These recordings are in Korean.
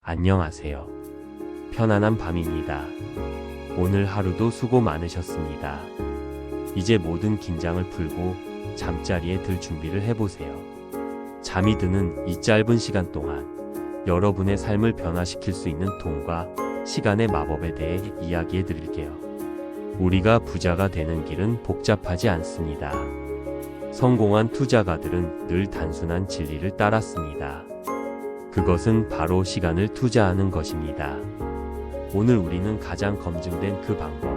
안녕하세요. 편안한 밤입니다. 오늘 하루도 수고 많으셨습니다. 이제 모든 긴장을 풀고 잠자리에 들 준비를 해보세요. 잠이 드는 이 짧은 시간 동안 여러분의 삶을 변화시킬 수 있는 돈과 시간의 마법에 대해 이야기해 드릴게요. 우리가 부자가 되는 길은 복잡하지 않습니다. 성공한 투자가들은 늘 단순한 진리를 따랐습니다. 그것은 바로 시간을 투자하는 것입니다. 오늘 우리는 가장 검증된 그 방법,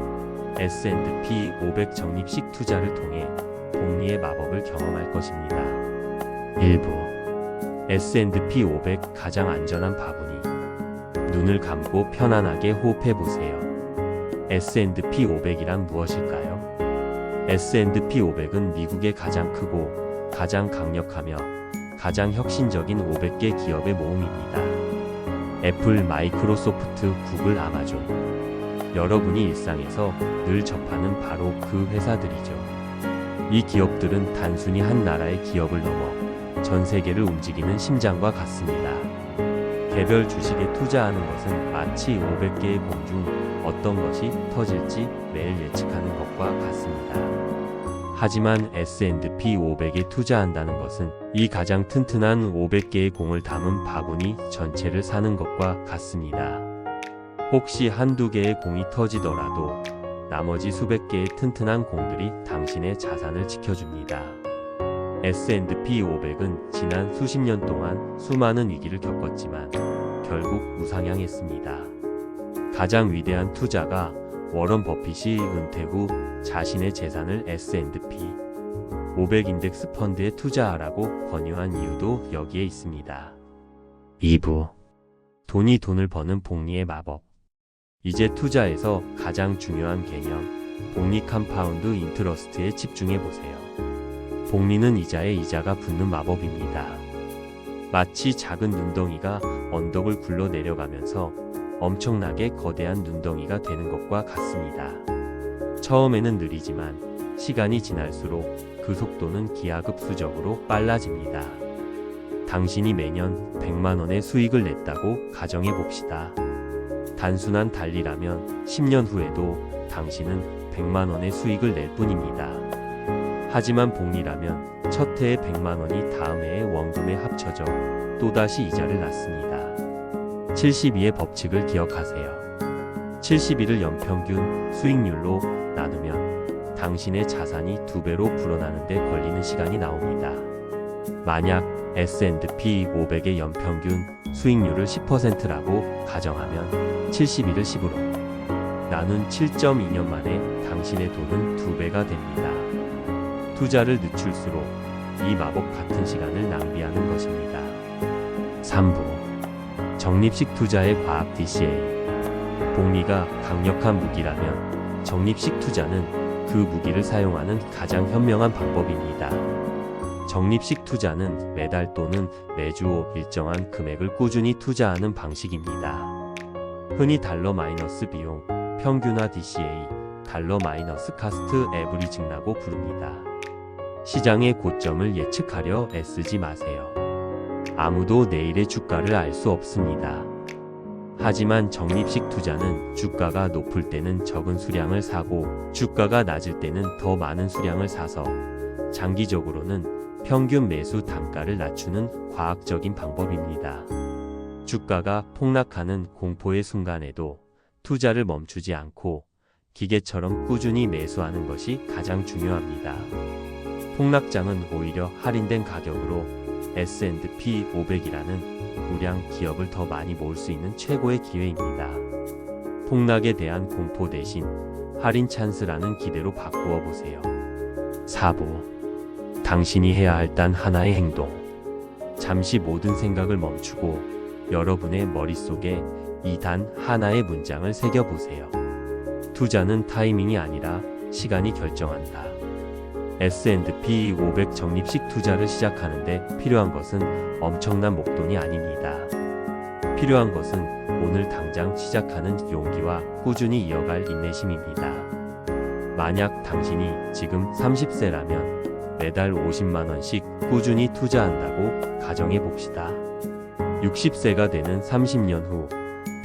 S&P 500 적립식 투자를 통해 복리의 마법을 경험할 것입니다. 1부 S&P 500 가장 안전한 바구니. 눈을 감고 편안하게 호흡해 보세요. S&P 500이란 무엇일까요? S&P 500은 미국의 가장 크고 가장 강력하며 가장 혁신적인 500개 기업의 모음입니다. 애플, 마이크로소프트, 구글, 아마존. 여러분이 일상에서 늘 접하는 바로 그 회사들이죠. 이 기업들은 단순히 한 나라의 기업을 넘어 전 세계를 움직이는 심장과 같습니다. 개별 주식에 투자하는 것은 마치 500개의 공 중 어떤 것이 터질지 매일 예측하는 것과 같습니다. 하지만 S&P 500에 투자한다는 것은 이 가장 튼튼한 500개의 공을 담은 바구니 전체를 사는 것과 같습니다. 혹시 한두 개의 공이 터지더라도 나머지 수백 개의 튼튼한 공들이 당신의 자산을 지켜줍니다. S&P 500은 지난 수십 년 동안 수많은 위기를 겪었지만 결국 우상향했습니다. 가장 위대한 투자가 워런 버핏이 은퇴 후 자신의 재산을 S&P 500 인덱스 펀드에 투자하라고 권유한 이유도 여기에 있습니다. 2부 돈이 돈을 버는 복리의 마법. 이제 투자에서 가장 중요한 개념, 복리 컴파운드 인트러스트에 집중해 보세요. 복리는 이자에 이자가 붙는 마법입니다. 마치 작은 눈덩이가 언덕을 굴러 내려가면서 엄청나게 거대한 눈덩이가 되는 것과 같습니다. 처음에는 느리지만 시간이 지날수록 그 속도는 기하급수적으로 빨라집니다. 당신이 매년 100만 원의 수익을 냈다고 가정해 봅시다. 단순한 달리라면 10년 후에도 당신은 100만 원의 수익을 낼 뿐입니다. 하지만 복리라면 첫 해의 100만 원이 다음 해의 원금에 합쳐져 또다시 이자를 낳습니다. 72의 법칙을 기억하세요. 72를 연평균 수익률로 나누면 당신의 자산이 2배로 불어나는데 걸리는 시간이 나옵니다. 만약 S&P 500의 연평균 수익률을 10%라고 가정하면 71을 10으로 나눈 7.2년 만에 당신의 돈은 2배가 됩니다. 투자를 늦출수록 이 마법 같은 시간을 낭비하는 것입니다. 3부 적립식 투자의 과학 DCA. 복리가 강력한 무기라면 적립식 투자는 그 무기를 사용하는 가장 현명한 방법입니다. 적립식 투자는 매달 또는 매주 일정한 금액을 꾸준히 투자하는 방식입니다. 흔히 달러 마이너스 비용, 평균화 DCA, 달러 마이너스 카스트 에브리징라고 부릅니다. 시장의 고점을 예측하려 애쓰지 마세요. 아무도 내일의 주가를 알 수 없습니다. 하지만 적립식 투자는 주가가 높을 때는 적은 수량을 사고 주가가 낮을 때는 더 많은 수량을 사서 장기적으로는 평균 매수 단가를 낮추는 과학적인 방법입니다. 주가가 폭락하는 공포의 순간에도 투자를 멈추지 않고 기계처럼 꾸준히 매수하는 것이 가장 중요합니다. 폭락장은 오히려 할인된 가격으로 S&P 500이라는 우량 기업을 더 많이 모을 수 있는 최고의 기회입니다. 폭락에 대한 공포 대신 할인 찬스라는 기대로 바꾸어 보세요. 4부 당신이 해야 할 단 하나의 행동. 잠시 모든 생각을 멈추고 여러분의 머릿속에 이 단 하나의 문장을 새겨보세요. 투자는 타이밍이 아니라 시간이 결정한다. S&P 500 적립식 투자를 시작하는데 필요한 것은 엄청난 목돈이 아닙니다. 필요한 것은 오늘 당장 시작하는 용기와 꾸준히 이어갈 인내심입니다. 만약 당신이 지금 30세라면 매달 50만 원씩 꾸준히 투자한다고 가정해 봅시다. 60세가 되는 30년 후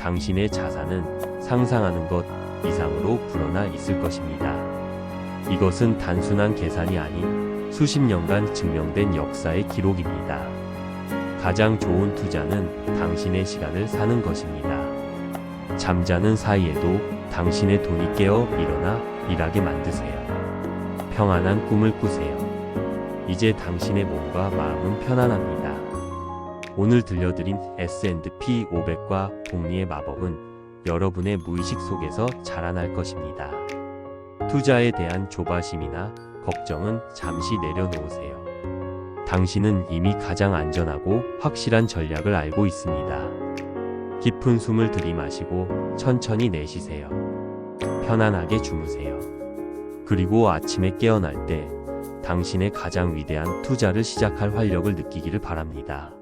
당신의 자산은 상상하는 것 이상으로 불어나 있을 것입니다. 이것은 단순한 계산이 아닌 수십 년간 증명된 역사의 기록입니다. 가장 좋은 투자는 당신의 시간을 사는 것입니다. 잠자는 사이에도 당신의 돈이 깨어 일어나 일하게 만드세요. 평안한 꿈을 꾸세요. 이제 당신의 몸과 마음은 편안합니다. 오늘 들려드린 S&P 500과 복리의 마법은 여러분의 무의식 속에서 자라날 것입니다. 투자에 대한 조바심이나 걱정은 잠시 내려놓으세요. 당신은 이미 가장 안전하고 확실한 전략을 알고 있습니다. 깊은 숨을 들이마시고 천천히 내쉬세요. 편안하게 주무세요. 그리고 아침에 깨어날 때 당신의 가장 위대한 투자를 시작할 활력을 느끼기를 바랍니다.